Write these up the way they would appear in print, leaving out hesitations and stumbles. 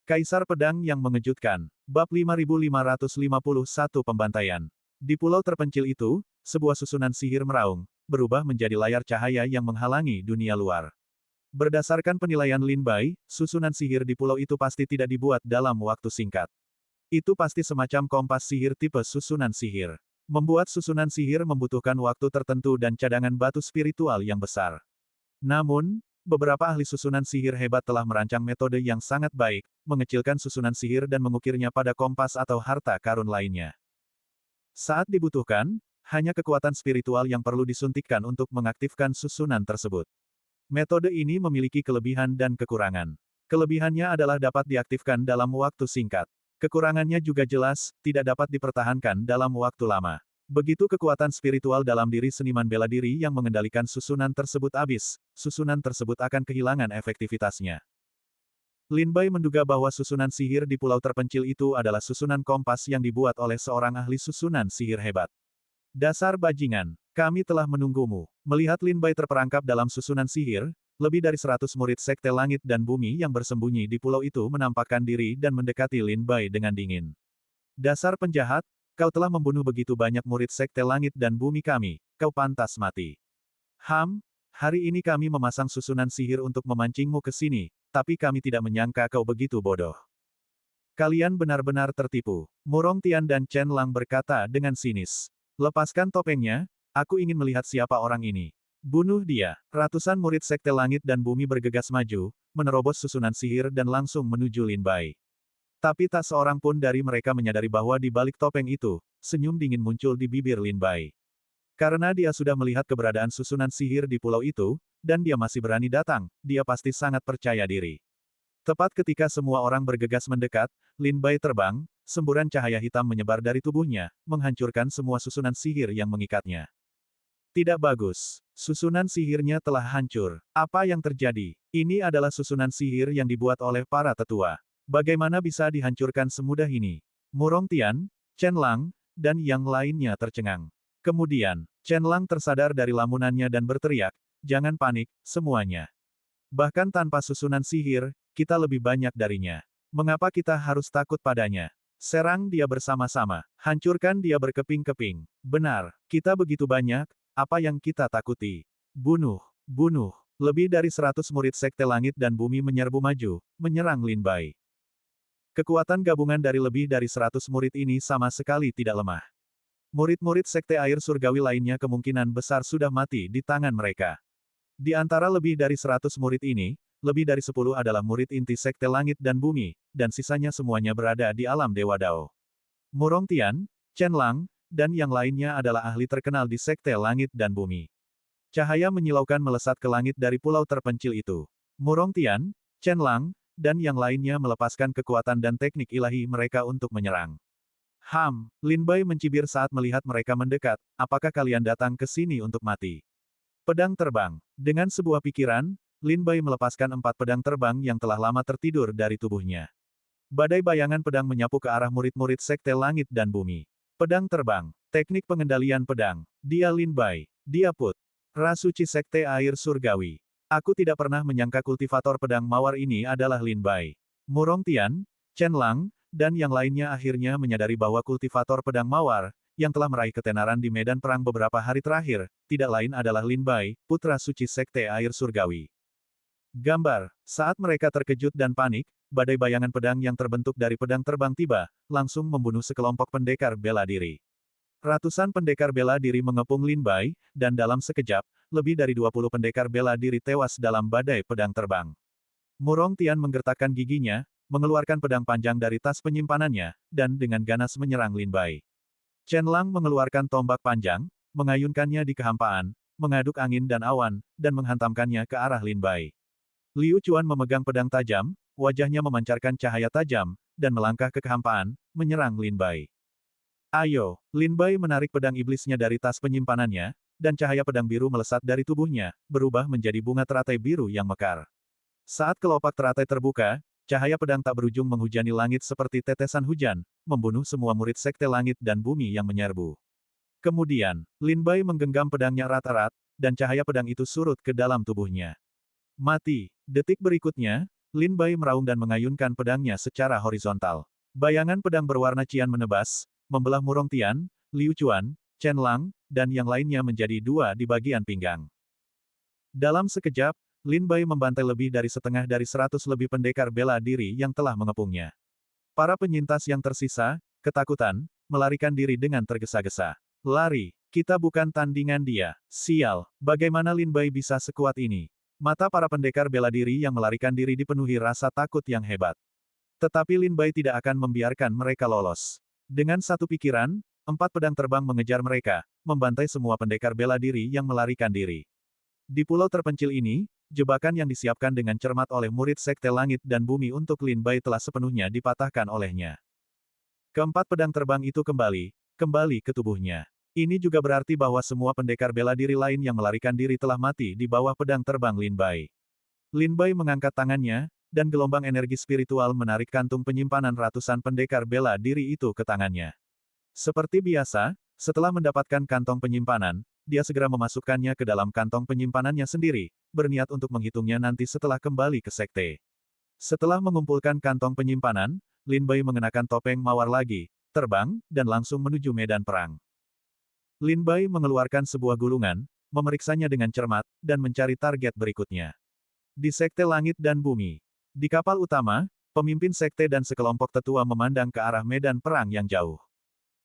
Kaisar Pedang yang Mengejutkan. Bab 5551 Pembantaian. Di pulau terpencil itu, sebuah susunan sihir meraung, berubah menjadi layar cahaya yang menghalangi dunia luar. Berdasarkan penilaian Lin Bai, susunan sihir di pulau itu pasti tidak dibuat dalam waktu singkat. Itu pasti semacam kompas sihir tipe susunan sihir. Membuat susunan sihir membutuhkan waktu tertentu dan cadangan batu spiritual yang besar. Namun, beberapa ahli susunan sihir hebat telah merancang metode yang sangat baik, mengecilkan susunan sihir dan mengukirnya pada kompas atau harta karun lainnya. Saat dibutuhkan, hanya kekuatan spiritual yang perlu disuntikkan untuk mengaktifkan susunan tersebut. Metode ini memiliki kelebihan dan kekurangan. Kelebihannya adalah dapat diaktifkan dalam waktu singkat. Kekurangannya juga jelas, tidak dapat dipertahankan dalam waktu lama. Begitu kekuatan spiritual dalam diri seniman bela diri yang mengendalikan susunan tersebut habis, susunan tersebut akan kehilangan efektivitasnya. Lin Bai menduga bahwa susunan sihir di pulau terpencil itu adalah susunan kompas yang dibuat oleh seorang ahli susunan sihir hebat. Dasar bajingan, kami telah menunggumu. Melihat Lin Bai terperangkap dalam susunan sihir, lebih dari 100 murid Sekte Langit dan Bumi yang bersembunyi di pulau itu menampakkan diri dan mendekati Lin Bai dengan dingin. Dasar penjahat, kau telah membunuh begitu banyak murid Sekte Langit dan Bumi kami, kau pantas mati. Hari ini kami memasang susunan sihir untuk memancingmu ke sini, tapi kami tidak menyangka kau begitu bodoh. Kalian benar-benar tertipu. Murong Tian dan Chen Lang berkata dengan sinis. Lepaskan topengnya, aku ingin melihat siapa orang ini. Bunuh dia. Ratusan murid Sekte Langit dan Bumi bergegas maju, menerobos susunan sihir dan langsung menuju Lin Bai. Tapi tak seorang pun dari mereka menyadari bahwa di balik topeng itu, senyum dingin muncul di bibir Lin Bai. Karena dia sudah melihat keberadaan susunan sihir di pulau itu, dan dia masih berani datang, dia pasti sangat percaya diri. Tepat ketika semua orang bergegas mendekat, Lin Bai terbang, semburan cahaya hitam menyebar dari tubuhnya, menghancurkan semua susunan sihir yang mengikatnya. Tidak bagus. Susunan sihirnya telah hancur. Apa yang terjadi? Ini adalah susunan sihir yang dibuat oleh para tetua. Bagaimana bisa dihancurkan semudah ini? Murong Tian, Chen Lang, dan yang lainnya tercengang. Kemudian, Chen Lang tersadar dari lamunannya dan berteriak, jangan panik, semuanya. Bahkan tanpa susunan sihir, kita lebih banyak darinya. Mengapa kita harus takut padanya? Serang dia bersama-sama, hancurkan dia berkeping-keping. Benar, kita begitu banyak, apa yang kita takuti? Bunuh, bunuh. Lebih dari 100 murid Sekte Langit dan Bumi menyerbu maju, menyerang Lin Bai. Kekuatan gabungan dari lebih dari 100 murid ini sama sekali tidak lemah. Murid-murid Sekte Air Surgawi lainnya kemungkinan besar sudah mati di tangan mereka. Di antara lebih dari 100 murid ini, lebih dari 10 adalah murid inti Sekte Langit dan Bumi, dan sisanya semuanya berada di alam Dewa Dao. Murong Tian, Chen Lang, dan yang lainnya adalah ahli terkenal di Sekte Langit dan Bumi. Cahaya menyilaukan melesat ke langit dari pulau terpencil itu. Murong Tian, Chen Lang, dan yang lainnya melepaskan kekuatan dan teknik ilahi mereka untuk menyerang. Lin Bai mencibir saat melihat mereka mendekat, apakah kalian datang ke sini untuk mati? Pedang terbang. Dengan sebuah pikiran, Lin Bai melepaskan 4 pedang terbang yang telah lama tertidur dari tubuhnya. Badai bayangan pedang menyapu ke arah murid-murid Sekte Langit dan Bumi. Pedang terbang. Teknik pengendalian pedang. Dia Lin Bai. Dia Put. Rasuci Sekte Air Surgawi. Aku tidak pernah menyangka kultivator pedang mawar ini adalah Lin Bai. Murong Tian, Chen Lang, dan yang lainnya akhirnya menyadari bahwa kultivator pedang mawar, yang telah meraih ketenaran di medan perang beberapa hari terakhir, tidak lain adalah Lin Bai, putra suci Sekte Air Surgawi. Gambar. Saat mereka terkejut dan panik, badai bayangan pedang yang terbentuk dari pedang terbang tiba, langsung membunuh sekelompok pendekar bela diri. Ratusan pendekar bela diri mengepung Lin Bai, dan dalam sekejap, lebih dari 20 pendekar bela diri tewas dalam badai pedang terbang. Murong Tian menggertakkan giginya, mengeluarkan pedang panjang dari tas penyimpanannya, dan dengan ganas menyerang Lin Bai. Chen Lang mengeluarkan tombak panjang, mengayunkannya di kehampaan, mengaduk angin dan awan, dan menghantamkannya ke arah Lin Bai. Liu Chuan memegang pedang tajam, wajahnya memancarkan cahaya tajam, dan melangkah ke kehampaan, menyerang Lin Bai. Ayo, Lin Bai menarik pedang iblisnya dari tas penyimpanannya, dan cahaya pedang biru melesat dari tubuhnya, berubah menjadi bunga teratai biru yang mekar. Saat kelopak teratai terbuka, cahaya pedang tak berujung menghujani langit seperti tetesan hujan, membunuh semua murid Sekte Langit dan Bumi yang menyerbu. Kemudian, Lin Bai menggenggam pedangnya erat-erat, dan cahaya pedang itu surut ke dalam tubuhnya. Mati. Detik berikutnya, Lin Bai meraung dan mengayunkan pedangnya secara horizontal. Bayangan pedang berwarna cian menebas, membelah Murong Tian, Liu Chuan, Chen Lang, dan yang lainnya menjadi dua di bagian pinggang. Dalam sekejap, Lin Bai membantai lebih dari setengah dari 100 lebih pendekar bela diri yang telah mengepungnya. Para penyintas yang tersisa, ketakutan, melarikan diri dengan tergesa-gesa. Lari, kita bukan tandingan dia. Sial, bagaimana Lin Bai bisa sekuat ini? Mata para pendekar bela diri yang melarikan diri dipenuhi rasa takut yang hebat. Tetapi Lin Bai tidak akan membiarkan mereka lolos. Dengan satu pikiran, 4 pedang terbang mengejar mereka, membantai semua pendekar bela diri yang melarikan diri. Di pulau terpencil ini, jebakan yang disiapkan dengan cermat oleh murid Sekte Langit dan Bumi untuk Lin Bai telah sepenuhnya dipatahkan olehnya. Keempat pedang terbang itu kembali ke tubuhnya. Ini juga berarti bahwa semua pendekar bela diri lain yang melarikan diri telah mati di bawah pedang terbang Lin Bai. Lin Bai mengangkat tangannya, dan gelombang energi spiritual menarik kantung penyimpanan ratusan pendekar bela diri itu ke tangannya. Seperti biasa, setelah mendapatkan kantong penyimpanan, dia segera memasukkannya ke dalam kantong penyimpanannya sendiri, berniat untuk menghitungnya nanti setelah kembali ke sekte. Setelah mengumpulkan kantong penyimpanan, Lin Bai mengenakan topeng mawar lagi, terbang, dan langsung menuju medan perang. Lin Bai mengeluarkan sebuah gulungan, memeriksanya dengan cermat, dan mencari target berikutnya. Di Sekte Langit dan Bumi. Di kapal utama, pemimpin sekte dan sekelompok tetua memandang ke arah medan perang yang jauh.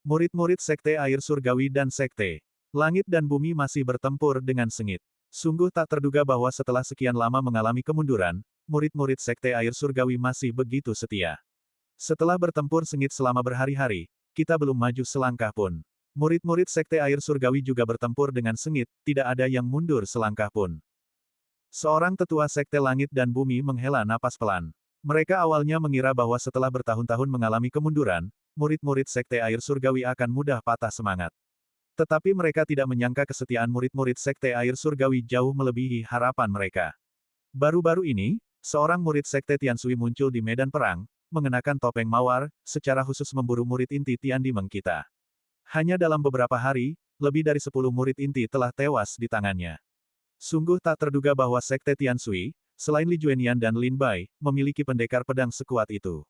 Murid-murid Sekte Air Surgawi dan Sekte Langit dan Bumi masih bertempur dengan sengit. Sungguh tak terduga bahwa setelah sekian lama mengalami kemunduran, murid-murid Sekte Air Surgawi masih begitu setia. Setelah bertempur sengit selama berhari-hari, kita belum maju selangkah pun. Murid-murid Sekte Air Surgawi juga bertempur dengan sengit, tidak ada yang mundur selangkah pun. Seorang tetua Sekte Langit dan Bumi menghela napas pelan. Mereka awalnya mengira bahwa setelah bertahun-tahun mengalami kemunduran, murid-murid Sekte Air Surgawi akan mudah patah semangat. Tetapi mereka tidak menyangka kesetiaan murid-murid Sekte Air Surgawi jauh melebihi harapan mereka. Baru-baru ini, seorang murid Sekte Tiansui muncul di medan perang, mengenakan topeng mawar, secara khusus memburu murid inti Tiandimeng kita. Hanya dalam beberapa hari, lebih dari 10 murid inti telah tewas di tangannya. Sungguh tak terduga bahwa Sekte Tiansui, selain Li Juenian dan Lin Bai, memiliki pendekar pedang sekuat itu.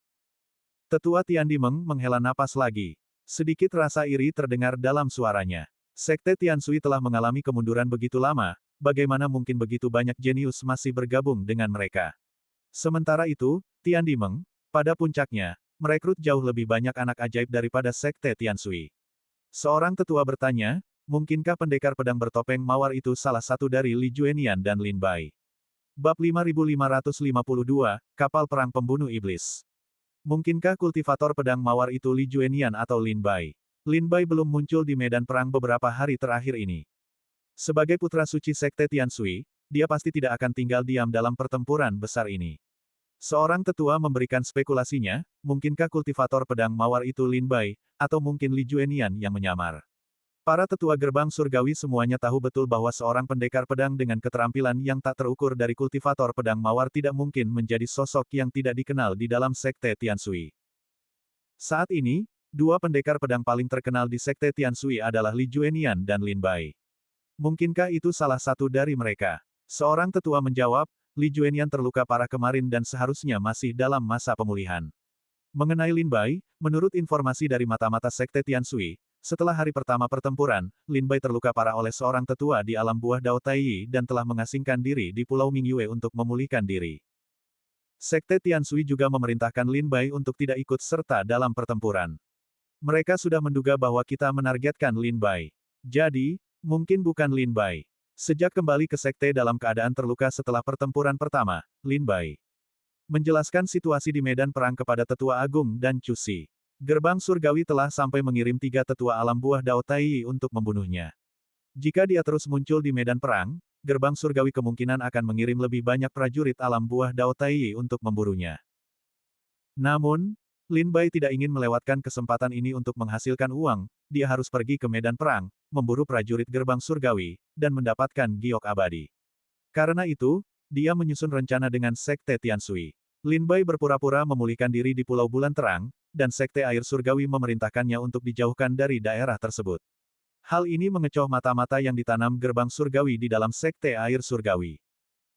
Tetua Tiandimeng menghela napas lagi. Sedikit rasa iri terdengar dalam suaranya. Sekte Tiansui telah mengalami kemunduran begitu lama, bagaimana mungkin begitu banyak jenius masih bergabung dengan mereka. Sementara itu, Tiandimeng, pada puncaknya, merekrut jauh lebih banyak anak ajaib daripada Sekte Tiansui. Seorang tetua bertanya, mungkinkah pendekar pedang bertopeng mawar itu salah satu dari Li Juenian dan Lin Bai? Bab 5552, Kapal Perang Pembunuh Iblis. Mungkinkah kultivator pedang mawar itu Li Juenian atau Lin Bai? Lin Bai belum muncul di medan perang beberapa hari terakhir ini. Sebagai putra suci Sekte Tiansui, dia pasti tidak akan tinggal diam dalam pertempuran besar ini. Seorang tetua memberikan spekulasinya, mungkinkah kultivator pedang mawar itu Lin Bai, atau mungkin Li Juenian yang menyamar. Para tetua gerbang surgawi semuanya tahu betul bahwa seorang pendekar pedang dengan keterampilan yang tak terukur dari kultivator pedang mawar tidak mungkin menjadi sosok yang tidak dikenal di dalam Sekte Tiansui. Saat ini, dua pendekar pedang paling terkenal di Sekte Tiansui adalah Li Juenian dan Lin Bai. Mungkinkah itu salah satu dari mereka? Seorang tetua menjawab, Li Juenian terluka parah kemarin dan seharusnya masih dalam masa pemulihan. Mengenai Lin Bai, menurut informasi dari mata-mata Sekte Tiansui, setelah hari pertama pertempuran, Lin Bai terluka parah oleh seorang tetua di alam buah Dao Taiyi dan telah mengasingkan diri di Pulau Mingyue untuk memulihkan diri. Sekte Tiansui juga memerintahkan Lin Bai untuk tidak ikut serta dalam pertempuran. Mereka sudah menduga bahwa kita menargetkan Lin Bai. Jadi, mungkin bukan Lin Bai. Sejak kembali ke sekte dalam keadaan terluka setelah pertempuran pertama, Lin Bai menjelaskan situasi di medan perang kepada Tetua Agung dan Cusi. Gerbang Surgawi telah sampai mengirim 3 tetua alam buah Dao Taiyi untuk membunuhnya. Jika dia terus muncul di medan perang, Gerbang Surgawi kemungkinan akan mengirim lebih banyak prajurit alam buah Dao Taiyi untuk memburunya. Namun, Lin Bai tidak ingin melewatkan kesempatan ini untuk menghasilkan uang, dia harus pergi ke medan perang, memburu prajurit Gerbang Surgawi, dan mendapatkan giok abadi. Karena itu, dia menyusun rencana dengan Sekte Tiansui. Lin Bai berpura-pura memulihkan diri di Pulau Bulan Terang, dan Sekte Air Surgawi memerintahkannya untuk dijauhkan dari daerah tersebut. Hal ini mengecoh mata-mata yang ditanam Gerbang Surgawi di dalam Sekte Air Surgawi.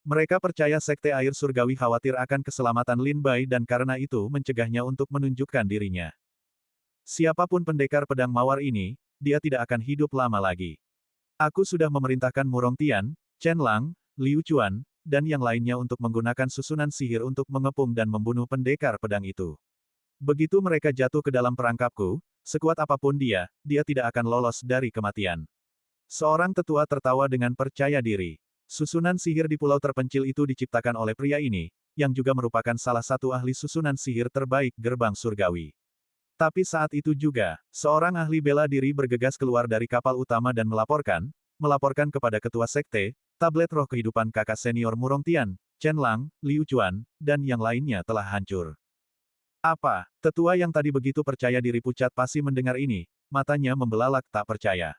Mereka percaya Sekte Air Surgawi khawatir akan keselamatan Lin Bai dan karena itu mencegahnya untuk menunjukkan dirinya. Siapapun pendekar pedang mawar ini, dia tidak akan hidup lama lagi. Aku sudah memerintahkan Murong Tian, Chen Lang, Liu Chuan, dan yang lainnya untuk menggunakan susunan sihir untuk mengepung dan membunuh pendekar pedang itu. Begitu mereka jatuh ke dalam perangkapku, sekuat apapun dia tidak akan lolos dari kematian. Seorang tetua tertawa dengan percaya diri. Susunan sihir di pulau terpencil itu diciptakan oleh pria ini, yang juga merupakan salah satu ahli susunan sihir terbaik gerbang surgawi. Tapi saat itu juga, seorang ahli bela diri bergegas keluar dari kapal utama dan melaporkan kepada ketua sekte, tablet roh kehidupan kakak senior Murong Tian, Chen Lang, Liu Chuan, dan yang lainnya telah hancur. Apa? Tetua yang tadi begitu percaya diri pucat pasi mendengar ini, matanya membelalak tak percaya.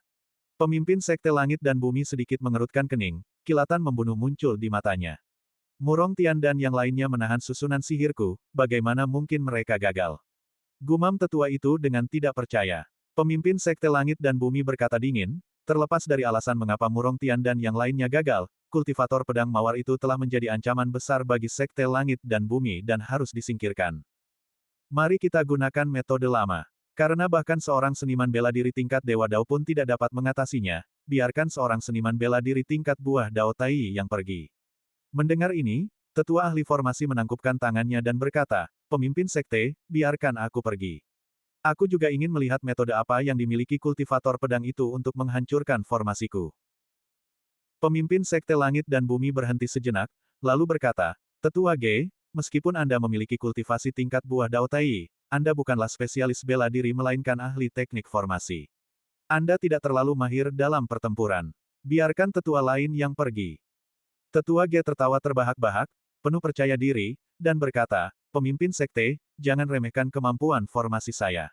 Pemimpin Sekte Langit dan Bumi sedikit mengerutkan kening, kilatan membunuh muncul di matanya. Murong Tian dan yang lainnya menahan susunan sihirku, bagaimana mungkin mereka gagal? Gumam tetua itu dengan tidak percaya. Pemimpin Sekte Langit dan Bumi berkata dingin, terlepas dari alasan mengapa Murong Tian dan yang lainnya gagal, kultivator pedang mawar itu telah menjadi ancaman besar bagi Sekte Langit dan Bumi dan harus disingkirkan. Mari kita gunakan metode lama. Karena bahkan seorang seniman bela diri tingkat Dewa Dao pun tidak dapat mengatasinya, biarkan seorang seniman bela diri tingkat buah Dao Tai yang pergi. Mendengar ini, tetua ahli formasi menangkupkan tangannya dan berkata, pemimpin sekte, biarkan aku pergi. Aku juga ingin melihat metode apa yang dimiliki kultivator pedang itu untuk menghancurkan formasiku. Pemimpin Sekte Langit dan Bumi berhenti sejenak, lalu berkata, Tetua Ge, meskipun Anda memiliki kultivasi tingkat buah Dao Tai, Anda bukanlah spesialis bela diri melainkan ahli teknik formasi. Anda tidak terlalu mahir dalam pertempuran. Biarkan tetua lain yang pergi. Tetua Ge tertawa terbahak-bahak, penuh percaya diri, dan berkata, pemimpin sekte, jangan remehkan kemampuan formasi saya.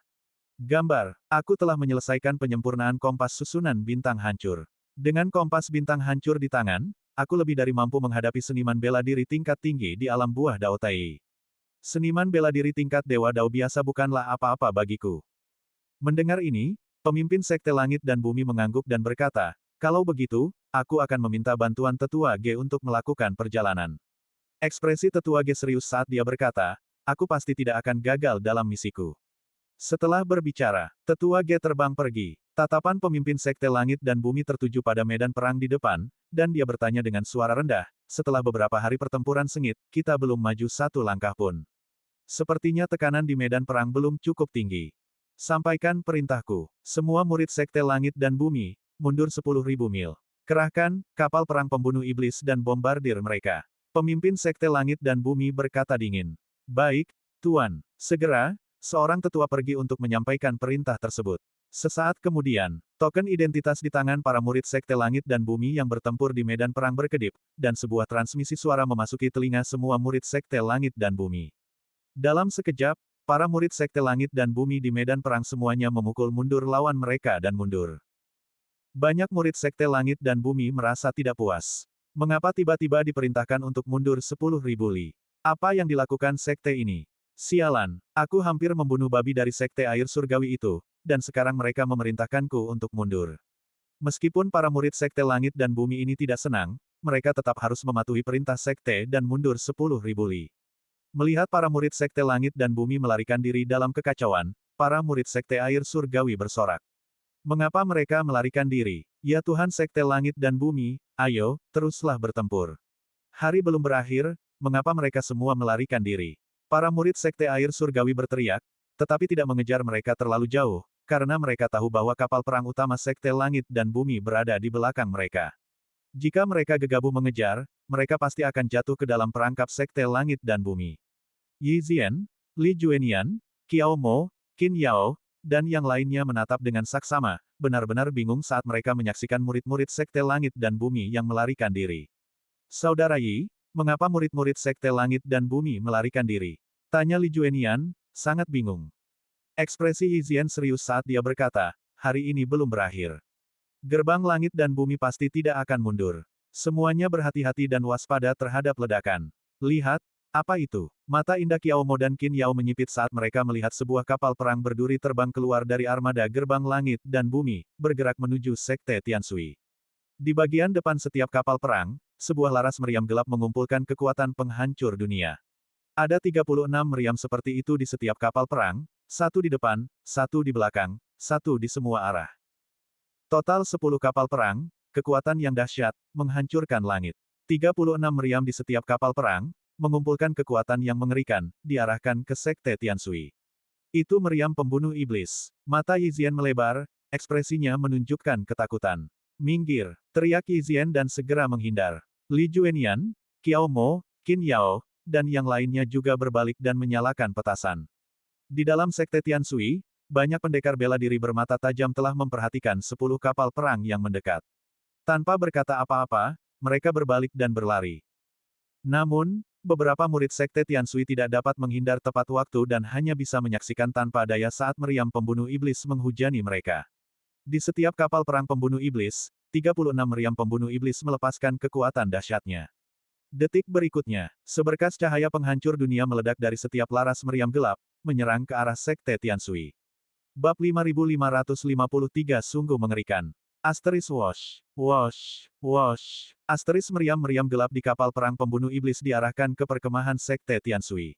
Gambar, aku telah menyelesaikan penyempurnaan kompas susunan bintang hancur. Dengan kompas bintang hancur di tangan, aku lebih dari mampu menghadapi seniman bela diri tingkat tinggi di alam buah Dao Tai. Seniman bela diri tingkat Dewa Dao biasa bukanlah apa-apa bagiku. Mendengar ini, pemimpin Sekte Langit dan Bumi mengangguk dan berkata, kalau begitu, aku akan meminta bantuan Tetua Ge untuk melakukan perjalanan. Ekspresi Tetua Ge serius saat dia berkata, aku pasti tidak akan gagal dalam misiku. Setelah berbicara, Tetua Ge terbang pergi. Tatapan pemimpin Sekte Langit dan Bumi tertuju pada medan perang di depan, dan dia bertanya dengan suara rendah, setelah beberapa hari pertempuran sengit, kita belum maju satu langkah pun. Sepertinya tekanan di medan perang belum cukup tinggi. Sampaikan perintahku. Semua murid Sekte Langit dan Bumi, mundur 10.000 mil. Kerahkan kapal perang pembunuh iblis dan bombardir mereka. Pemimpin Sekte Langit dan Bumi berkata dingin. Baik, Tuan. Segera, seorang tetua pergi untuk menyampaikan perintah tersebut. Sesaat kemudian, token identitas di tangan para murid Sekte Langit dan Bumi yang bertempur di medan perang berkedip, dan sebuah transmisi suara memasuki telinga semua murid Sekte Langit dan Bumi. Dalam sekejap, para murid Sekte Langit dan Bumi di medan perang semuanya memukul mundur lawan mereka dan mundur. Banyak murid Sekte Langit dan Bumi merasa tidak puas. Mengapa tiba-tiba diperintahkan untuk mundur 10.000 li? Apa yang dilakukan sekte ini? Sialan, aku hampir membunuh babi dari Sekte Air Surgawi itu, dan sekarang mereka memerintahkanku untuk mundur. Meskipun para murid Sekte Langit dan Bumi ini tidak senang, mereka tetap harus mematuhi perintah sekte dan mundur 10.000 li. Melihat para murid Sekte Langit dan Bumi melarikan diri dalam kekacauan, para murid Sekte Air Surgawi bersorak. Mengapa mereka melarikan diri? Ya Tuhan Sekte Langit dan Bumi, ayo, teruslah bertempur. Hari belum berakhir, mengapa mereka semua melarikan diri? Para murid Sekte Air Surgawi berteriak, tetapi tidak mengejar mereka terlalu jauh, karena mereka tahu bahwa kapal perang utama Sekte Langit dan Bumi berada di belakang mereka. Jika mereka gegabah mengejar, mereka pasti akan jatuh ke dalam perangkap Sekte Langit dan Bumi. Yi Zian, Li Juenian, Qiao Mo, Qin Yao, dan yang lainnya menatap dengan saksama, benar-benar bingung saat mereka menyaksikan murid-murid Sekte Langit dan Bumi yang melarikan diri. Saudara Yi, mengapa murid-murid Sekte Langit dan Bumi melarikan diri? Tanya Li Juenian, sangat bingung. Ekspresi Yi Zian serius saat dia berkata, hari ini belum berakhir. Gerbang langit dan bumi pasti tidak akan mundur. Semuanya berhati-hati dan waspada terhadap ledakan. Lihat, apa itu? Mata indah Qiao Mo dan Qin Yao menyipit saat mereka melihat sebuah kapal perang berduri terbang keluar dari armada gerbang langit dan bumi, bergerak menuju Sekte Tianshui. Di bagian depan setiap kapal perang, sebuah laras meriam gelap mengumpulkan kekuatan penghancur dunia. Ada 36 meriam seperti itu di setiap kapal perang, satu di depan, satu di belakang, satu di semua arah. Total 10 kapal perang, kekuatan yang dahsyat, menghancurkan langit. 36 meriam di setiap kapal perang, mengumpulkan kekuatan yang mengerikan, diarahkan ke Sekte Tianshui. Itu meriam pembunuh iblis. Mata Yixian melebar, ekspresinya menunjukkan ketakutan. Minggir, teriak Yixian dan segera menghindar. Li Juenian, Qiao Mo, Qin Yao, dan yang lainnya juga berbalik dan menyalakan petasan. Di dalam Sekte Tianshui, banyak pendekar bela diri bermata tajam telah memperhatikan 10 kapal perang yang mendekat. Tanpa berkata apa-apa, mereka berbalik dan berlari. Namun, beberapa murid Sekte Tianshui tidak dapat menghindar tepat waktu dan hanya bisa menyaksikan tanpa daya saat meriam pembunuh iblis menghujani mereka. Di setiap kapal perang pembunuh iblis, 36 meriam pembunuh iblis melepaskan kekuatan dahsyatnya. Detik berikutnya, seberkas cahaya penghancur dunia meledak dari setiap laras meriam gelap, menyerang ke arah Sekte Tianshui. Bab 5553 sungguh mengerikan. Asteris wash, wash, wash. Asteris meriam-meriam gelap di kapal perang pembunuh iblis diarahkan ke perkemahan Sekte Tianshui.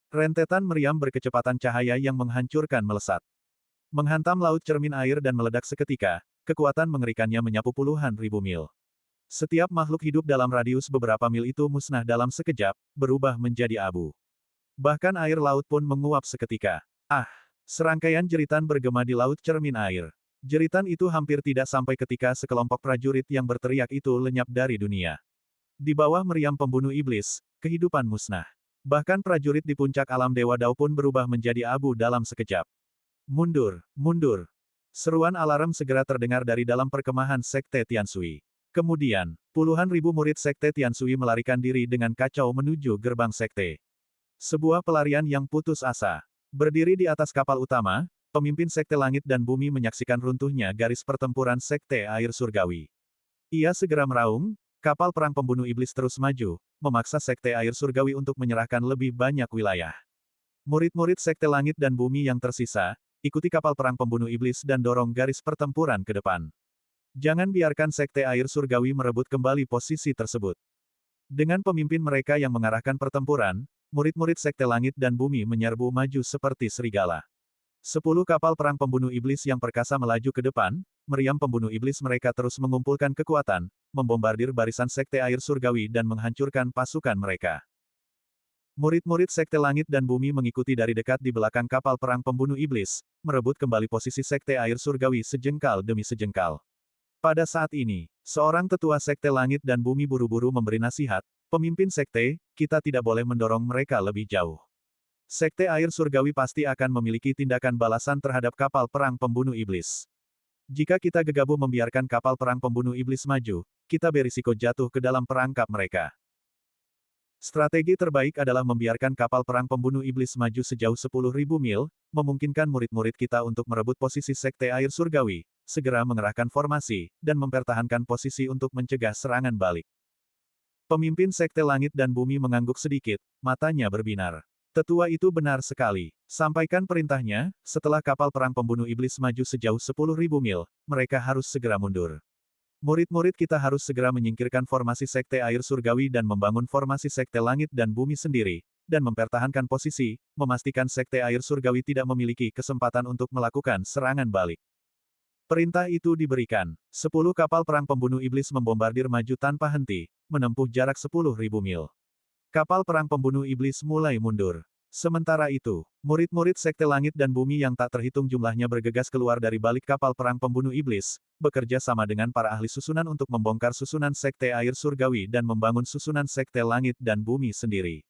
Rentetan meriam berkecepatan cahaya yang menghancurkan melesat. Menghantam laut cermin air dan meledak seketika, kekuatan mengerikannya menyapu puluhan ribu mil. Setiap makhluk hidup dalam radius beberapa mil itu musnah dalam sekejap, berubah menjadi abu. Bahkan air laut pun menguap seketika. Ah! Serangkaian jeritan bergema di laut cermin air. Jeritan itu hampir tidak sampai ketika sekelompok prajurit yang berteriak itu lenyap dari dunia. Di bawah meriam pembunuh iblis, kehidupan musnah. Bahkan prajurit di puncak alam Dewa Dao pun berubah menjadi abu dalam sekejap. Mundur, mundur. Seruan alarm segera terdengar dari dalam perkemahan Sekte Tianshui. Kemudian, puluhan ribu murid Sekte Tianshui melarikan diri dengan kacau menuju gerbang sekte. Sebuah pelarian yang putus asa. Berdiri di atas kapal utama, pemimpin Sekte Langit dan Bumi menyaksikan runtuhnya garis pertempuran Sekte Air Surgawi. Ia segera meraung, kapal perang pembunuh iblis terus maju, memaksa Sekte Air Surgawi untuk menyerahkan lebih banyak wilayah. Murid-murid Sekte Langit dan Bumi yang tersisa, ikuti kapal perang pembunuh iblis dan dorong garis pertempuran ke depan. Jangan biarkan Sekte Air Surgawi merebut kembali posisi tersebut. Dengan pemimpin mereka yang mengarahkan pertempuran, murid-murid Sekte Langit dan Bumi menyerbu maju seperti serigala. 10 kapal perang pembunuh iblis yang perkasa melaju ke depan, meriam pembunuh iblis mereka terus mengumpulkan kekuatan, membombardir barisan Sekte Air Surgawi dan menghancurkan pasukan mereka. Murid-murid Sekte Langit dan Bumi mengikuti dari dekat di belakang kapal perang pembunuh iblis, merebut kembali posisi Sekte Air Surgawi sejengkal demi sejengkal. Pada saat ini, seorang tetua Sekte Langit dan Bumi buru-buru memberi nasihat, pemimpin sekte, kita tidak boleh mendorong mereka lebih jauh. Sekte Air Surgawi pasti akan memiliki tindakan balasan terhadap kapal perang pembunuh iblis. Jika kita gegabah membiarkan kapal perang pembunuh iblis maju, kita berisiko jatuh ke dalam perangkap mereka. Strategi terbaik adalah membiarkan kapal perang pembunuh iblis maju sejauh 10.000 mil, memungkinkan murid-murid kita untuk merebut posisi Sekte Air Surgawi, segera mengerahkan formasi, dan mempertahankan posisi untuk mencegah serangan balik. Pemimpin Sekte Langit dan Bumi mengangguk sedikit, matanya berbinar. Tetua itu benar sekali. Sampaikan perintahnya, setelah kapal perang pembunuh iblis maju sejauh 10.000 mil, mereka harus segera mundur. Murid-murid kita harus segera menyingkirkan formasi Sekte Air Surgawi dan membangun formasi Sekte Langit dan Bumi sendiri, dan mempertahankan posisi, memastikan Sekte Air Surgawi tidak memiliki kesempatan untuk melakukan serangan balik. Perintah itu diberikan. 10 kapal perang pembunuh iblis membombardir maju tanpa henti, menempuh jarak 10.000 mil. Kapal perang pembunuh iblis mulai mundur. Sementara itu, murid-murid Sekte Langit dan Bumi yang tak terhitung jumlahnya bergegas keluar dari balik kapal perang pembunuh iblis, bekerja sama dengan para ahli susunan untuk membongkar susunan Sekte Air Surgawi dan membangun susunan Sekte Langit dan Bumi sendiri.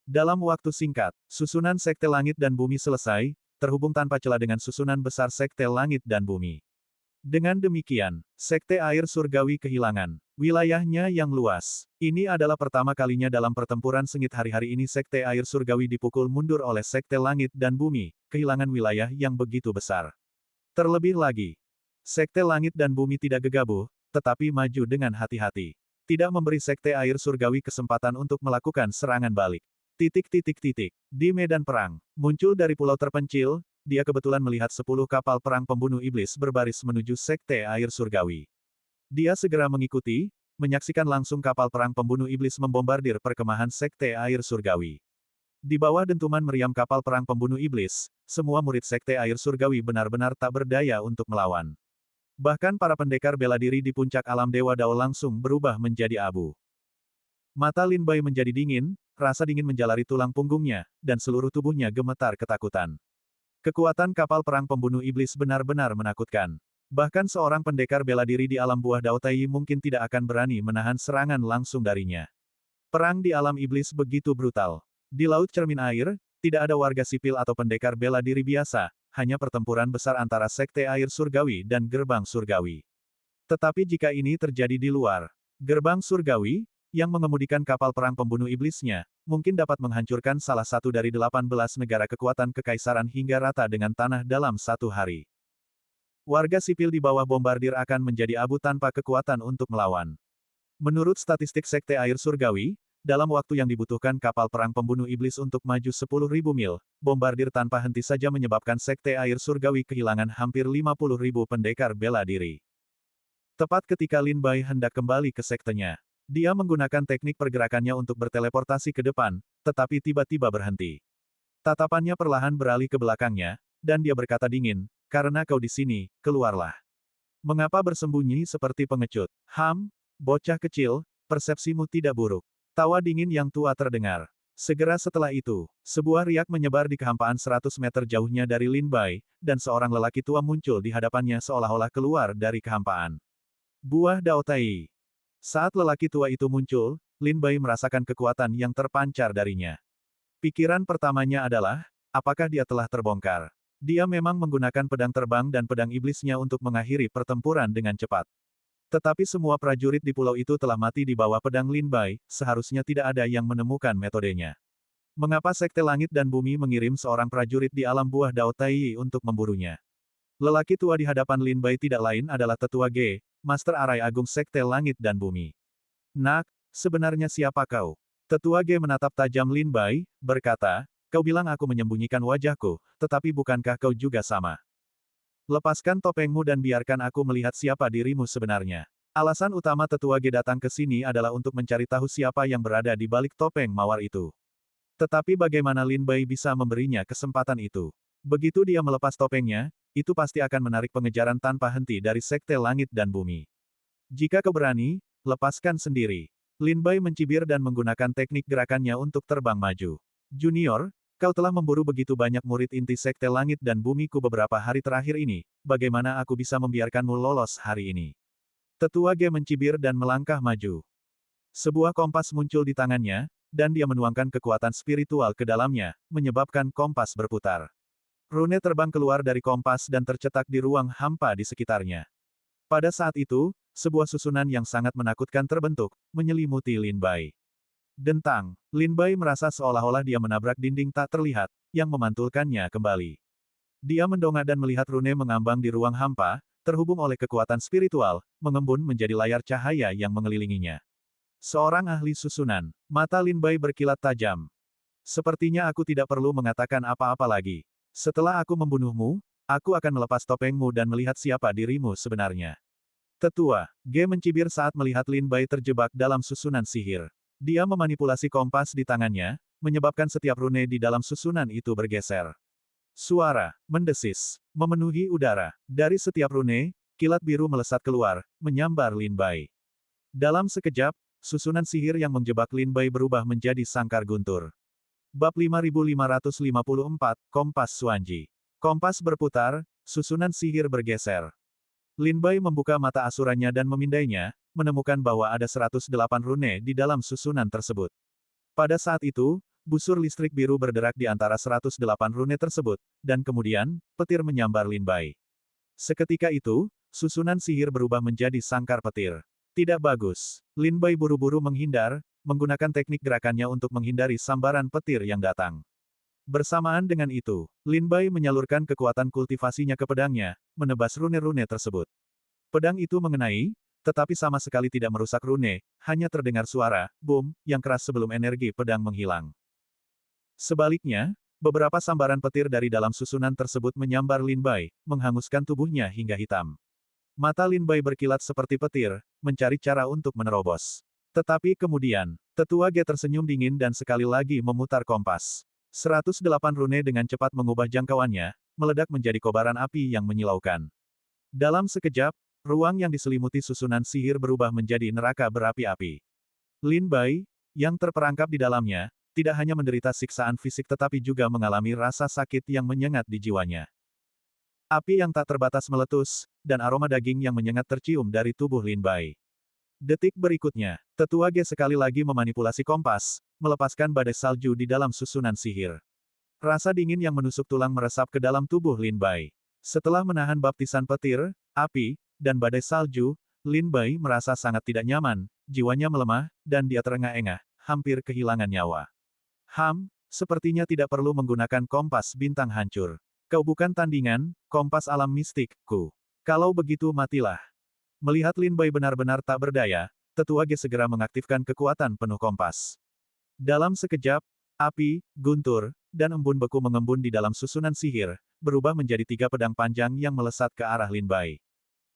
Dalam waktu singkat, susunan Sekte Langit dan Bumi selesai, terhubung tanpa celah dengan susunan besar Sekte Langit dan Bumi. Dengan demikian, Sekte Air Surgawi kehilangan wilayahnya yang luas. Ini adalah pertama kalinya dalam pertempuran sengit hari-hari ini Sekte Air Surgawi dipukul mundur oleh Sekte Langit dan Bumi, kehilangan wilayah yang begitu besar. Terlebih lagi, Sekte Langit dan Bumi tidak gegabah, tetapi maju dengan hati-hati. Tidak memberi Sekte Air Surgawi kesempatan untuk melakukan serangan balik. Di medan perang, muncul dari pulau terpencil, dia kebetulan melihat 10 kapal perang pembunuh iblis berbaris menuju Sekte Air Surgawi. Dia segera mengikuti, menyaksikan langsung kapal perang pembunuh iblis membombardir perkemahan Sekte Air Surgawi. Di bawah dentuman meriam kapal perang pembunuh iblis, semua murid Sekte Air Surgawi benar-benar tak berdaya untuk melawan. Bahkan para pendekar bela diri di puncak alam Dewa Dao langsung berubah menjadi abu. Mata Lin Bai menjadi dingin, rasa dingin menjalari tulang punggungnya, dan seluruh tubuhnya gemetar ketakutan. Kekuatan kapal perang pembunuh iblis benar-benar menakutkan. Bahkan seorang pendekar bela diri di alam buah Dao Tai mungkin tidak akan berani menahan serangan langsung darinya. Perang di alam iblis begitu brutal. Di Laut Cermin Air, tidak ada warga sipil atau pendekar bela diri biasa, hanya pertempuran besar antara Sekte Air Surgawi dan Gerbang Surgawi. Tetapi jika ini terjadi di luar, Gerbang Surgawi, yang mengemudikan kapal perang pembunuh iblisnya, mungkin dapat menghancurkan salah satu dari 18 negara kekuatan kekaisaran hingga rata dengan tanah dalam satu hari. Warga sipil di bawah bombardir akan menjadi abu tanpa kekuatan untuk melawan. Menurut statistik Sekte Air Surgawi, dalam waktu yang dibutuhkan kapal perang pembunuh iblis untuk maju 10.000 mil, bombardir tanpa henti saja menyebabkan Sekte Air Surgawi kehilangan hampir 50.000 pendekar bela diri. Tepat ketika Lin Bai hendak kembali ke sektenya, dia menggunakan teknik pergerakannya untuk berteleportasi ke depan, tetapi tiba-tiba berhenti. Tatapannya perlahan beralih ke belakangnya, dan dia berkata dingin, "Karena kau di sini, keluarlah." Mengapa bersembunyi seperti pengecut? Bocah kecil, persepsimu tidak buruk. Tawa dingin yang tua terdengar. Segera setelah itu, sebuah riak menyebar di kehampaan 100 meter jauhnya dari Lin Bai, dan seorang lelaki tua muncul di hadapannya seolah-olah keluar dari kehampaan. Buah Dao Tai. Saat lelaki tua itu muncul, Lin Bai merasakan kekuatan yang terpancar darinya. Pikiran pertamanya adalah, apakah dia telah terbongkar? Dia memang menggunakan pedang terbang dan pedang iblisnya untuk mengakhiri pertempuran dengan cepat. Tetapi semua prajurit di pulau itu telah mati di bawah pedang Lin Bai, seharusnya tidak ada yang menemukan metodenya. Mengapa Sekte Langit dan Bumi mengirim seorang prajurit di alam buah Dao Tai untuk memburunya? Lelaki tua di hadapan Lin Bai tidak lain adalah Tetua Ge, Master Arai Agung Sekte Langit dan Bumi. "Nak, sebenarnya siapa kau?" Tetua Ge menatap tajam Lin Bai, berkata, "Kau bilang aku menyembunyikan wajahku, tetapi bukankah kau juga sama? Lepaskan topengmu dan biarkan aku melihat siapa dirimu sebenarnya." Alasan utama Tetua Ge datang ke sini adalah untuk mencari tahu siapa yang berada di balik topeng mawar itu. Tetapi bagaimana Lin Bai bisa memberinya kesempatan itu? Begitu dia melepas topengnya, itu pasti akan menarik pengejaran tanpa henti dari Sekte Langit dan Bumi. "Jika kau berani, lepaskan sendiri." Lin Bai mencibir dan menggunakan teknik gerakannya untuk terbang maju. "Junior, kau telah memburu begitu banyak murid inti Sekte Langit dan Bumiku beberapa hari terakhir ini, bagaimana aku bisa membiarkanmu lolos hari ini?" Tetua Ge mencibir dan melangkah maju. Sebuah kompas muncul di tangannya, dan dia menuangkan kekuatan spiritual ke dalamnya, menyebabkan kompas berputar. Rune terbang keluar dari kompas dan tercetak di ruang hampa di sekitarnya. Pada saat itu, sebuah susunan yang sangat menakutkan terbentuk, menyelimuti Lin Bai. Dentang, Lin Bai merasa seolah-olah dia menabrak dinding tak terlihat, yang memantulkannya kembali. Dia mendongak dan melihat rune mengambang di ruang hampa, terhubung oleh kekuatan spiritual, mengembun menjadi layar cahaya yang mengelilinginya. Seorang ahli susunan, mata Lin Bai berkilat tajam. "Sepertinya aku tidak perlu mengatakan apa-apa lagi. Setelah aku membunuhmu, aku akan melepas topengmu dan melihat siapa dirimu sebenarnya." Tetua Ge mencibir saat melihat Lin Bai terjebak dalam susunan sihir. Dia memanipulasi kompas di tangannya, menyebabkan setiap rune di dalam susunan itu bergeser. Suara mendesis memenuhi udara. Dari setiap rune, kilat biru melesat keluar, menyambar Lin Bai. Dalam sekejap, susunan sihir yang menjebak Lin Bai berubah menjadi sangkar guntur. Bab 5554, Kompas Suanji. Kompas berputar, susunan sihir bergeser. Lin Bai membuka mata asurannya dan memindainya, menemukan bahwa ada 108 rune di dalam susunan tersebut. Pada saat itu, busur listrik biru berderak di antara 108 rune tersebut, dan kemudian, petir menyambar Lin Bai. Seketika itu, susunan sihir berubah menjadi sangkar petir. Tidak bagus. Lin Bai buru-buru menghindar, menggunakan teknik gerakannya untuk menghindari sambaran petir yang datang. Bersamaan dengan itu, Lin Bai menyalurkan kekuatan kultivasinya ke pedangnya, menebas rune-rune tersebut. Pedang itu mengenai, tetapi sama sekali tidak merusak rune, hanya terdengar suara, boom, yang keras sebelum energi pedang menghilang. Sebaliknya, beberapa sambaran petir dari dalam susunan tersebut menyambar Lin Bai, menghanguskan tubuhnya hingga hitam. Mata Lin Bai berkilat seperti petir, mencari cara untuk menerobos. Tetapi kemudian, Tetua Ge tersenyum dingin dan sekali lagi memutar kompas. 108 rune dengan cepat mengubah jangkauannya, meledak menjadi kobaran api yang menyilaukan. Dalam sekejap, ruang yang diselimuti susunan sihir berubah menjadi neraka berapi-api. Lin Bai, yang terperangkap di dalamnya, tidak hanya menderita siksaan fisik tetapi juga mengalami rasa sakit yang menyengat di jiwanya. Api yang tak terbatas meletus, dan aroma daging yang menyengat tercium dari tubuh Lin Bai. Detik berikutnya, Tetua Ge sekali lagi memanipulasi kompas, melepaskan badai salju di dalam susunan sihir. Rasa dingin yang menusuk tulang meresap ke dalam tubuh Lin Bai. Setelah menahan baptisan petir, api, dan badai salju, Lin Bai merasa sangat tidak nyaman, jiwanya melemah, dan dia terengah-engah, hampir kehilangan nyawa. Sepertinya tidak perlu menggunakan kompas bintang hancur. Kau bukan tandingan, kompas alam mistik, ku. Kalau begitu matilah. Melihat Lin Bai benar-benar tak berdaya, Tetua Ge segera mengaktifkan kekuatan penuh kompas. Dalam sekejap, api, guntur, dan embun beku mengembun di dalam susunan sihir, berubah menjadi 3 pedang panjang yang melesat ke arah Lin Bai.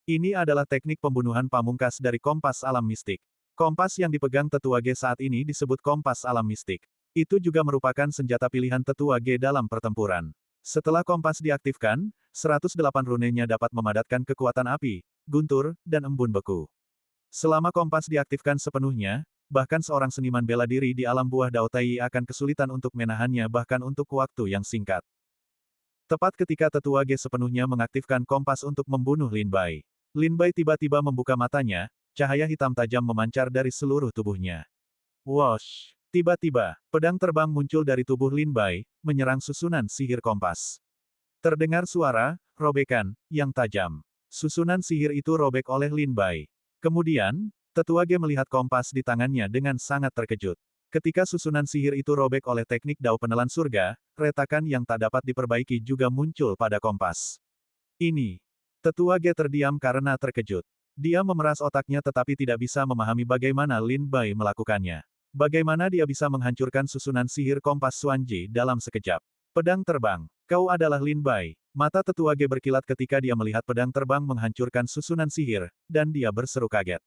Ini adalah teknik pembunuhan pamungkas dari kompas alam mistik. Kompas yang dipegang Tetua Ge saat ini disebut kompas alam mistik. Itu juga merupakan senjata pilihan Tetua Ge dalam pertempuran. Setelah kompas diaktifkan, 108 runenya dapat memadatkan kekuatan api, guntur, dan embun beku. Selama kompas diaktifkan sepenuhnya, bahkan seorang seniman bela diri di alam buah Dao Tai akan kesulitan untuk menahannya bahkan untuk waktu yang singkat. Tepat ketika Tetua Ge sepenuhnya mengaktifkan kompas untuk membunuh Lin Bai. Lin Bai tiba-tiba membuka matanya, cahaya hitam tajam memancar dari seluruh tubuhnya. Wosh! Tiba-tiba, pedang terbang muncul dari tubuh Lin Bai, menyerang susunan sihir kompas. Terdengar suara, robekan, yang tajam. Susunan sihir itu robek oleh Lin Bai. Kemudian, Tetua Ge melihat kompas di tangannya dengan sangat terkejut. Ketika susunan sihir itu robek oleh teknik Dao penelan surga, retakan yang tak dapat diperbaiki juga muncul pada kompas. Ini. Tetua Ge terdiam karena terkejut. Dia memeras otaknya tetapi tidak bisa memahami bagaimana Lin Bai melakukannya. Bagaimana dia bisa menghancurkan susunan sihir kompas Xuanji dalam sekejap. Pedang terbang. Kau adalah Lin Bai. Mata Tetua Ge berkilat ketika dia melihat pedang terbang menghancurkan susunan sihir, dan dia berseru kaget.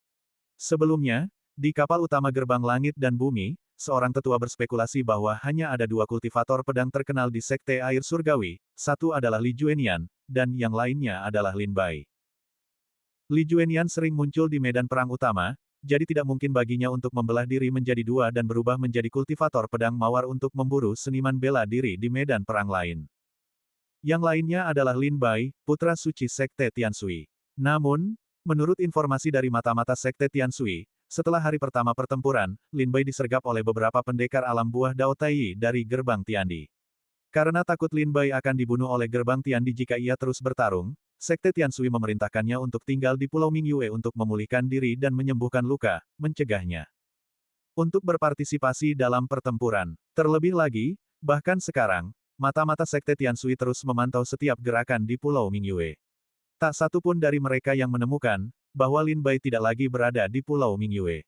Sebelumnya, di kapal utama Gerbang Langit dan Bumi, seorang tetua berspekulasi bahwa hanya ada 2 kultivator pedang terkenal di Sekte Air Surgawi, satu adalah Li Juenian, dan yang lainnya adalah Lin Bai. Li Juenian sering muncul di medan perang utama, jadi tidak mungkin baginya untuk membelah diri menjadi 2 dan berubah menjadi kultivator pedang mawar untuk memburu seniman bela diri di medan perang lain. Yang lainnya adalah Lin Bai, putra suci Sekte Tianshui. Namun, menurut informasi dari mata-mata Sekte Tianshui, setelah hari pertama pertempuran, Lin Bai disergap oleh beberapa pendekar alam buah Dao Tai dari Gerbang Tiandi. Karena takut Lin Bai akan dibunuh oleh Gerbang Tiandi jika ia terus bertarung, Sekte Tianshui memerintahkannya untuk tinggal di Pulau Mingyue untuk memulihkan diri dan menyembuhkan luka, mencegahnya untuk berpartisipasi dalam pertempuran. Terlebih lagi, bahkan sekarang, mata-mata Sekte Tianshui terus memantau setiap gerakan di Pulau Mingyue. Tak satu pun dari mereka yang menemukan bahwa Lin Bai tidak lagi berada di Pulau Mingyue.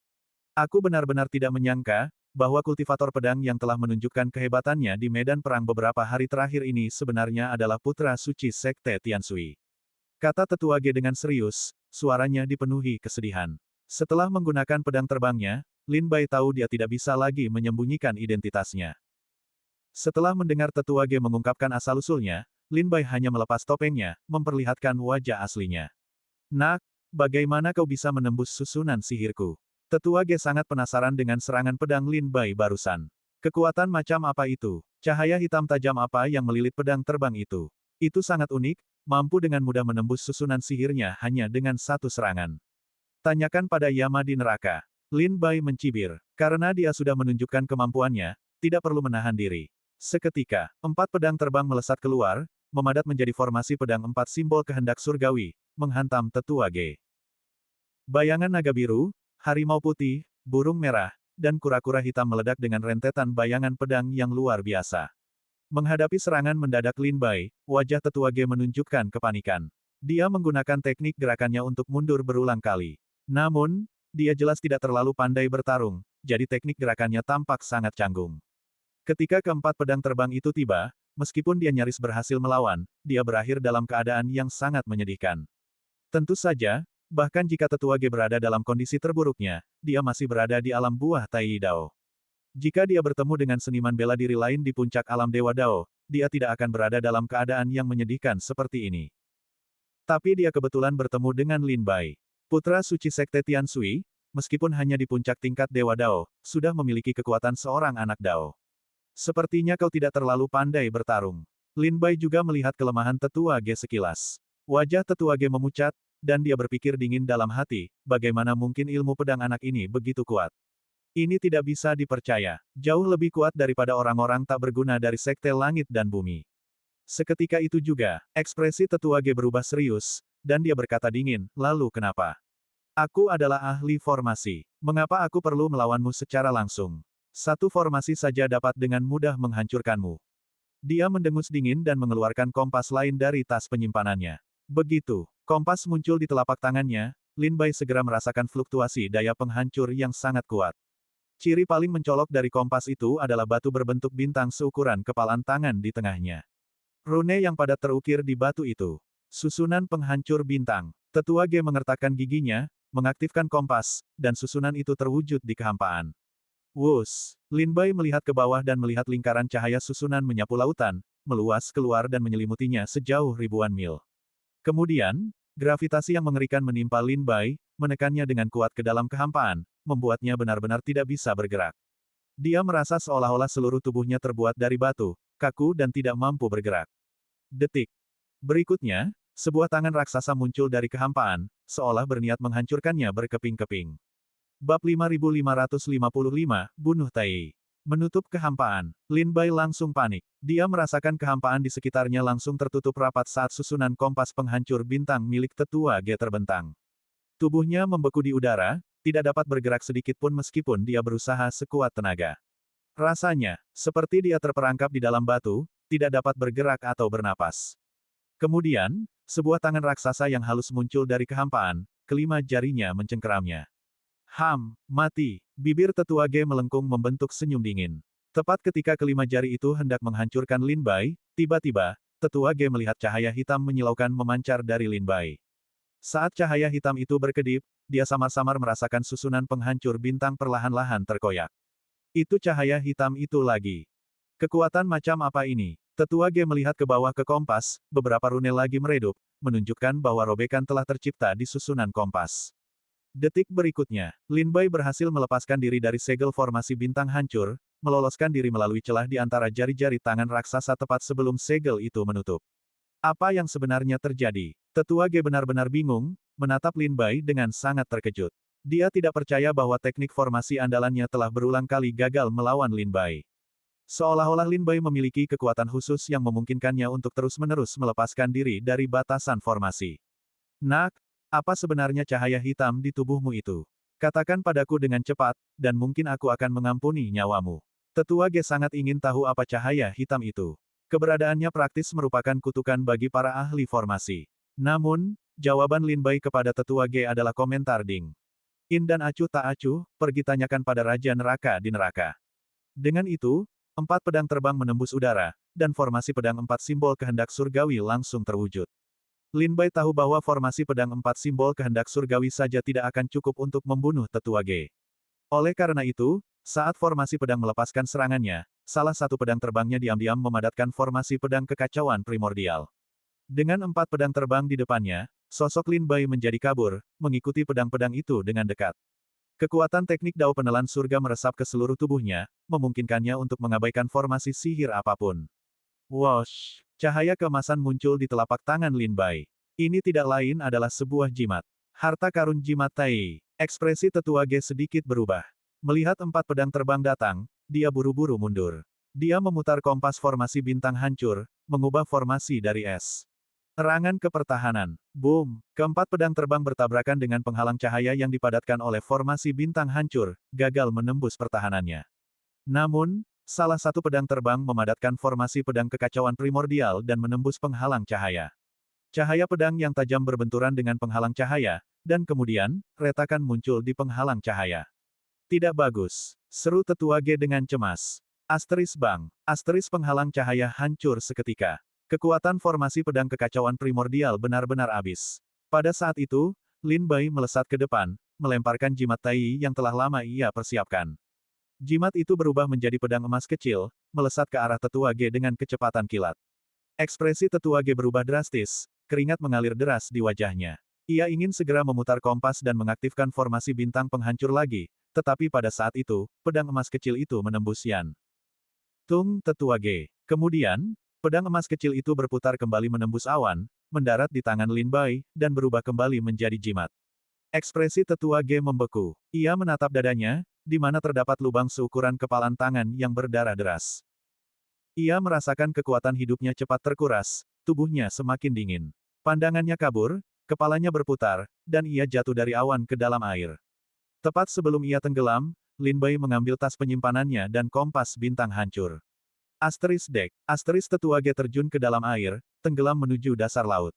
Aku benar-benar tidak menyangka bahwa kultivator pedang yang telah menunjukkan kehebatannya di medan perang beberapa hari terakhir ini sebenarnya adalah putra suci Sekte Tianshui. Kata Tetua Ge dengan serius, suaranya dipenuhi kesedihan. Setelah menggunakan pedang terbangnya, Lin Bai tahu dia tidak bisa lagi menyembunyikan identitasnya. Setelah mendengar Tetua Ge mengungkapkan asal-usulnya, Lin Bai hanya melepas topengnya, memperlihatkan wajah aslinya. Nak, bagaimana kau bisa menembus susunan sihirku? Tetua Ge sangat penasaran dengan serangan pedang Lin Bai barusan. Kekuatan macam apa itu? Cahaya hitam tajam apa yang melilit pedang terbang itu? Itu sangat unik, mampu dengan mudah menembus susunan sihirnya hanya dengan satu serangan. Tanyakan pada Yama di neraka. Lin Bai mencibir. Karena dia sudah menunjukkan kemampuannya, tidak perlu menahan diri. Seketika, 4 pedang terbang melesat keluar, memadat menjadi formasi pedang 4 simbol kehendak surgawi, menghantam Tetua Ge. Bayangan naga biru, harimau putih, burung merah, dan kura-kura hitam meledak dengan rentetan bayangan pedang yang luar biasa. Menghadapi serangan mendadak Lin Bai, wajah Tetua Ge menunjukkan kepanikan. Dia menggunakan teknik gerakannya untuk mundur berulang kali. Namun, dia jelas tidak terlalu pandai bertarung, jadi teknik gerakannya tampak sangat canggung. Ketika keempat pedang terbang itu tiba, meskipun dia nyaris berhasil melawan, dia berakhir dalam keadaan yang sangat menyedihkan. Tentu saja, Bahkan jika Tetua Ge berada dalam kondisi terburuknya, dia masih berada di alam buah Tai Dao. Jika dia bertemu dengan seniman bela diri lain di puncak alam Dewa Dao, dia tidak akan berada dalam keadaan yang menyedihkan seperti ini. Tapi dia kebetulan bertemu dengan Lin Bai. Putra suci Sekte Tian Sui, meskipun hanya di puncak tingkat Dewa Dao, sudah memiliki kekuatan seorang anak Dao. Sepertinya kau tidak terlalu pandai bertarung. Lin Bai juga melihat kelemahan Tetua Ge sekilas. Wajah Tetua Ge memucat, dan dia berpikir dingin dalam hati, bagaimana mungkin ilmu pedang anak ini begitu kuat. Ini tidak bisa dipercaya, jauh lebih kuat daripada orang-orang tak berguna dari Sekte Langit dan Bumi. Seketika itu juga, ekspresi Tetua Ge berubah serius, dan dia berkata dingin, lalu kenapa? Aku adalah ahli formasi. Mengapa aku perlu melawanmu secara langsung? Satu formasi saja dapat dengan mudah menghancurkanmu. Dia mendengus dingin dan mengeluarkan kompas lain dari tas penyimpanannya. Begitu, kompas muncul di telapak tangannya, Lin Bai segera merasakan fluktuasi daya penghancur yang sangat kuat. Ciri paling mencolok dari kompas itu adalah batu berbentuk bintang seukuran kepalan tangan di tengahnya. Rune yang padat terukir di batu itu. Susunan penghancur bintang. Tetua Ge mengertakkan giginya, mengaktifkan kompas, dan susunan itu terwujud di kehampaan. Wus! Lin Bai melihat ke bawah dan melihat lingkaran cahaya susunan menyapu lautan, meluas keluar dan menyelimutinya sejauh ribuan mil. Kemudian, gravitasi yang mengerikan menimpa Lin Bai, menekannya dengan kuat ke dalam kehampaan, membuatnya benar-benar tidak bisa bergerak. Dia merasa seolah-olah seluruh tubuhnya terbuat dari batu, kaku dan tidak mampu bergerak. Detik. Berikutnya, sebuah tangan raksasa muncul dari kehampaan, seolah berniat menghancurkannya berkeping-keping. Bab 5555, Bunuh Tai. Menutup kehampaan, Lin Bai langsung panik. Dia merasakan kehampaan di sekitarnya langsung tertutup rapat saat susunan kompas penghancur bintang milik Tetua Ge terbentang. Tubuhnya membeku di udara, tidak dapat bergerak sedikit pun meskipun dia berusaha sekuat tenaga. Rasanya, seperti dia terperangkap di dalam batu, tidak dapat bergerak atau bernapas. Kemudian, sebuah tangan raksasa yang halus muncul dari kehampaan, kelima jarinya mencengkeramnya. Mati! Bibir Tetua Ge melengkung membentuk senyum dingin. Tepat ketika kelima jari itu hendak menghancurkan Lin Bai, tiba-tiba, Tetua Ge melihat cahaya hitam menyilaukan memancar dari Lin Bai. Saat cahaya hitam itu berkedip, dia samar-samar merasakan susunan penghancur bintang perlahan-lahan terkoyak. Itu cahaya hitam itu lagi. Kekuatan macam apa ini? Tetua Ge melihat ke bawah ke kompas, beberapa rune lagi meredup, menunjukkan bahwa robekan telah tercipta di susunan kompas. Detik berikutnya, Lin Bai berhasil melepaskan diri dari segel formasi bintang hancur, meloloskan diri melalui celah di antara jari-jari tangan raksasa tepat sebelum segel itu menutup. Apa yang sebenarnya terjadi? Tetua Ge benar-benar bingung, menatap Lin Bai dengan sangat terkejut. Dia tidak percaya bahwa teknik formasi andalannya telah berulang kali gagal melawan Lin Bai. Seolah-olah Lin Bai memiliki kekuatan khusus yang memungkinkannya untuk terus-menerus melepaskan diri dari batasan formasi. Nak, apa sebenarnya cahaya hitam di tubuhmu itu? Katakan padaku dengan cepat, dan mungkin aku akan mengampuni nyawamu. Tetua Ge sangat ingin tahu apa cahaya hitam itu. Keberadaannya praktis merupakan kutukan bagi para ahli formasi. Namun, jawaban Lin Bai kepada Tetua Ge adalah komentar ding. In dan acuh tak acuh, pergi tanyakan pada Raja Neraka di neraka. Dengan itu, 4 pedang terbang menembus udara, dan formasi pedang 4 simbol kehendak surgawi langsung terwujud. Lin Bai tahu bahwa formasi pedang 4 simbol kehendak surgawi saja tidak akan cukup untuk membunuh Tetua Ge. Oleh karena itu, saat formasi pedang melepaskan serangannya, salah satu pedang terbangnya diam-diam memadatkan formasi pedang kekacauan primordial. Dengan 4 pedang terbang di depannya, sosok Lin Bai menjadi kabur, mengikuti pedang-pedang itu dengan dekat. Kekuatan teknik dao penelan surga meresap ke seluruh tubuhnya, memungkinkannya untuk mengabaikan formasi sihir apapun. Wosh! Cahaya keemasan muncul di telapak tangan Lin Bai. Ini tidak lain adalah sebuah jimat. Harta karun jimat Tai. Ekspresi Tetua Ge sedikit berubah. Melihat 4 pedang terbang datang, dia buru-buru mundur. Dia memutar kompas formasi bintang hancur, mengubah formasi dari es. Serangan ke pertahanan. Boom! Keempat pedang terbang bertabrakan dengan penghalang cahaya yang dipadatkan oleh formasi bintang hancur, gagal menembus pertahanannya. Namun, salah satu pedang terbang memadatkan formasi pedang kekacauan primordial dan menembus penghalang cahaya. Cahaya pedang yang tajam berbenturan dengan penghalang cahaya, dan kemudian, retakan muncul di penghalang cahaya. Tidak bagus. Seru Tetua Ge dengan cemas. Asteris bang. Asteris penghalang cahaya hancur seketika. Kekuatan formasi pedang kekacauan primordial benar-benar habis. Pada saat itu, Lin Bai melesat ke depan, melemparkan jimat Tai yang telah lama ia persiapkan. Jimat itu berubah menjadi pedang emas kecil, melesat ke arah Tetua Ge dengan kecepatan kilat. Ekspresi Tetua Ge berubah drastis, keringat mengalir deras di wajahnya. Ia ingin segera memutar kompas dan mengaktifkan formasi bintang penghancur lagi, tetapi pada saat itu, pedang emas kecil itu menembus Yan Tung Tetua Ge. Kemudian, pedang emas kecil itu berputar kembali menembus awan, mendarat di tangan Lin Bai, dan berubah kembali menjadi jimat. Ekspresi Tetua Ge membeku. Ia menatap dadanya, di mana terdapat lubang seukuran kepalan tangan yang berdarah deras. Ia merasakan kekuatan hidupnya cepat terkuras, tubuhnya semakin dingin. Pandangannya kabur, kepalanya berputar, dan ia jatuh dari awan ke dalam air. Tepat sebelum ia tenggelam, Lin Bai mengambil tas penyimpanannya dan kompas bintang hancur. Asteris Deck. Asteris Tetua Ge terjun ke dalam air, tenggelam menuju dasar laut.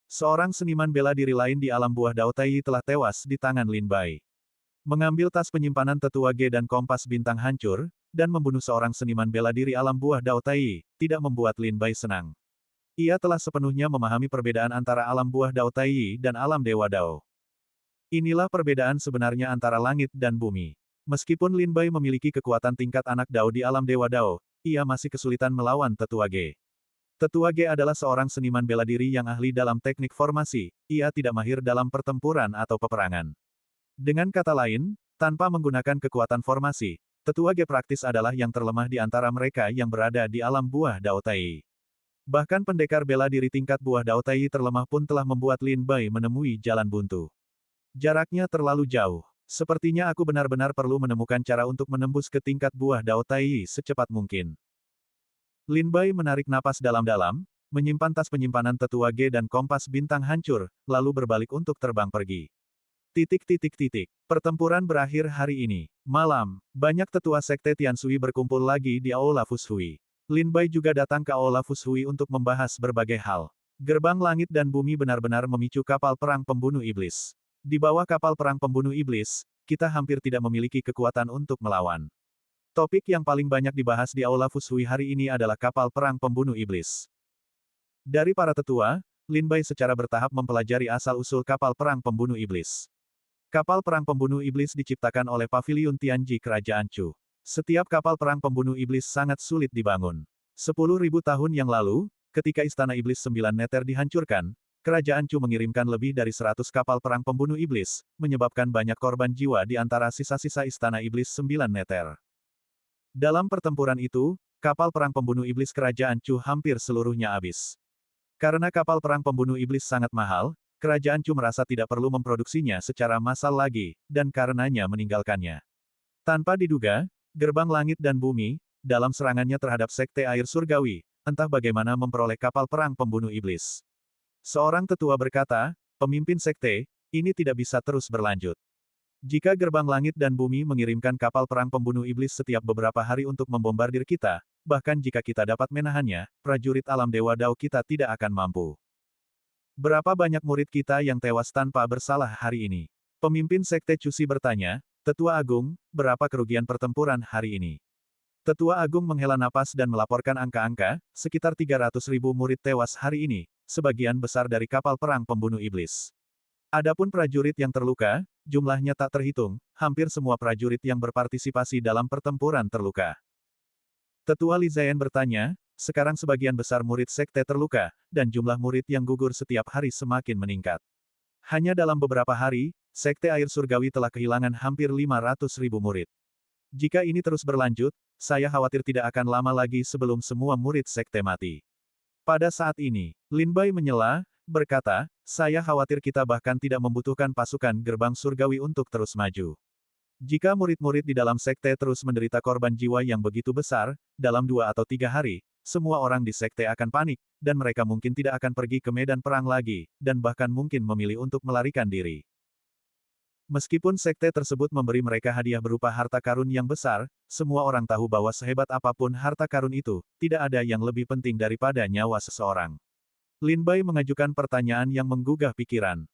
Seorang seniman bela diri lain di alam buah Dao Tai telah tewas di tangan Lin Bai. Mengambil tas penyimpanan Tetua Ge dan kompas bintang hancur, dan membunuh seorang seniman bela diri alam buah Dao Tai, tidak membuat Lin Bai senang. Ia telah sepenuhnya memahami perbedaan antara alam buah Dao Tai dan alam Dewa Dao. Inilah perbedaan sebenarnya antara langit dan bumi. Meskipun Lin Bai memiliki kekuatan tingkat anak Dao di alam Dewa Dao, ia masih kesulitan melawan Tetua Ge. Tetua Ge adalah seorang seniman bela diri yang ahli dalam teknik formasi, ia tidak mahir dalam pertempuran atau peperangan. Dengan kata lain, tanpa menggunakan kekuatan formasi, Tetua Ge praktis adalah yang terlemah di antara mereka yang berada di alam buah Dao Tai. Bahkan pendekar bela diri tingkat buah Dao Tai terlemah pun telah membuat Lin Bai menemui jalan buntu. Jaraknya terlalu jauh. Sepertinya aku benar-benar perlu menemukan cara untuk menembus ke tingkat buah Dao Tai secepat mungkin. Lin Bai menarik napas dalam-dalam, menyimpan tas penyimpanan Tetua Ge dan kompas bintang hancur, lalu berbalik untuk terbang pergi. Pertempuran berakhir hari ini. Malam, banyak tetua sekte Tianshui berkumpul lagi di Aula Fushui. Lin Bai juga datang ke Aula Fushui untuk membahas berbagai hal. Gerbang langit dan bumi benar-benar memicu kapal perang pembunuh iblis. Di bawah kapal perang pembunuh iblis, kita hampir tidak memiliki kekuatan untuk melawan. Topik yang paling banyak dibahas di Aula Fushui hari ini adalah kapal perang pembunuh iblis. Dari para tetua, Lin Bai secara bertahap mempelajari asal-usul kapal perang pembunuh iblis. Kapal perang pembunuh iblis diciptakan oleh Paviliun Tianji Kerajaan Chu. Setiap kapal perang pembunuh iblis sangat sulit dibangun. 10.000 tahun yang lalu, ketika Istana Iblis 9 Neter dihancurkan, Kerajaan Chu mengirimkan lebih dari 100 kapal perang pembunuh iblis, menyebabkan banyak korban jiwa di antara sisa-sisa Istana Iblis 9 Neter. Dalam pertempuran itu, kapal perang pembunuh iblis Kerajaan Chu hampir seluruhnya habis. Karena kapal perang pembunuh iblis sangat mahal, Kerajaan Chu merasa tidak perlu memproduksinya secara massal lagi, dan karenanya meninggalkannya. Tanpa diduga, gerbang langit dan bumi, dalam serangannya terhadap Sekte Air Surgawi, entah bagaimana memperoleh kapal perang pembunuh iblis. Seorang tetua berkata, pemimpin sekte, ini tidak bisa terus berlanjut. Jika gerbang langit dan bumi mengirimkan kapal perang pembunuh iblis setiap beberapa hari untuk membombardir kita, bahkan jika kita dapat menahannya, prajurit alam Dewa Dao kita tidak akan mampu. Berapa banyak murid kita yang tewas tanpa bersalah hari ini? Pemimpin Sekte Cusi bertanya, Tetua Agung, berapa kerugian pertempuran hari ini? Tetua Agung menghela napas dan melaporkan angka-angka, sekitar 300.000 murid tewas hari ini, sebagian besar dari kapal perang pembunuh iblis. Adapun prajurit yang terluka, jumlahnya tak terhitung, hampir semua prajurit yang berpartisipasi dalam pertempuran terluka. Tetua Li Zian bertanya, sekarang sebagian besar murid sekte terluka, dan jumlah murid yang gugur setiap hari semakin meningkat. Hanya dalam beberapa hari, Sekte Air Surgawi telah kehilangan hampir 500.000 murid. Jika ini terus berlanjut, saya khawatir tidak akan lama lagi sebelum semua murid sekte mati. Pada saat ini, Lin Bai menyela, berkata, saya khawatir kita bahkan tidak membutuhkan pasukan gerbang surgawi untuk terus maju. Jika murid-murid di dalam sekte terus menderita korban jiwa yang begitu besar, dalam 2 atau 3 hari, semua orang di sekte akan panik, dan mereka mungkin tidak akan pergi ke medan perang lagi, dan bahkan mungkin memilih untuk melarikan diri. Meskipun sekte tersebut memberi mereka hadiah berupa harta karun yang besar, semua orang tahu bahwa sehebat apapun harta karun itu, tidak ada yang lebih penting daripada nyawa seseorang. Lin Bai mengajukan pertanyaan yang menggugah pikiran.